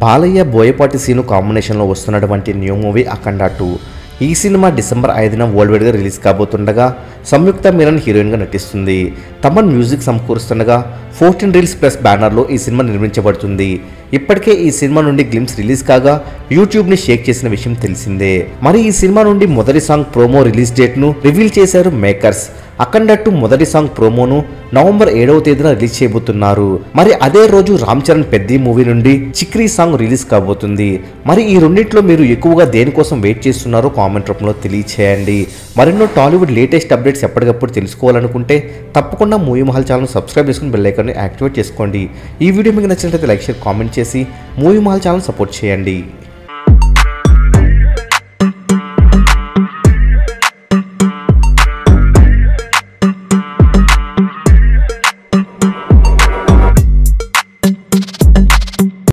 Balayya Boyapati scene కాంబినేషన్లో వస్తున్నటువంటి new movie అఖండ 2. ఈ సినిమా డిసెంబర్ 5న వరల్డ్ వైడ్గా రిలీజ్ కాబోతుండగా సంయుక్త మీనన్ హీరోయిన్గా నటిస్తుంది. తమన్ మ్యూజిక్ సమకూరుస్తుండగా 14 రీల్స్ ప్లస్ బ్యానర్లో ఈ సినిమా నిర్మించబడుతుంది. ఇప్పటికే ఈ సినిమా నుండి గ్లిమ్స్ రిలీజ్ కాగా యూట్యూబ్ని షేక్ చేసిన విషయం తెలిసిందే. మరి ఈ సినిమా నుండి మొదటి సాంగ్ ప్రోమో రిలీజ్ డేట్ను రివీల్ చేశారు మేకర్స్. అఖండ 2 మొదటి సాంగ్ ప్రోమోను నవంబర్ 7వ తేదీన రిలీజ్ చేయబోతున్నారు. మరి అదే రోజు రామ్ చరణ్ పెద్ది మూవీ నుండి చిక్రీ సాంగ్ రిలీజ్ కాబోతుంది. మరి ఈ రెండింటిలో మీరు ఎక్కువగా దేనికోసం వెయిట్ చేస్తున్నారో కామెంట్ రూపంలో తెలియచేయండి. మరెన్నో టాలీవుడ్ లేటెస్ట్ అప్డేట్స్ ఎప్పటికప్పుడు తెలుసుకోవాలనుకుంటే తప్పకుండా మూవీ మహల్ ఛానల్ సబ్స్క్రైబ్ చేసుకుని బెల్ ఐకాన్ని యాక్టివేట్ చేసుకోండి. ఈ వీడియో మీకు నచ్చినట్లయితే లైక్ షేర్ కామెంట్ చేసి మూవీ మహల్ ఛానల్ సపోర్ట్ చేయండి.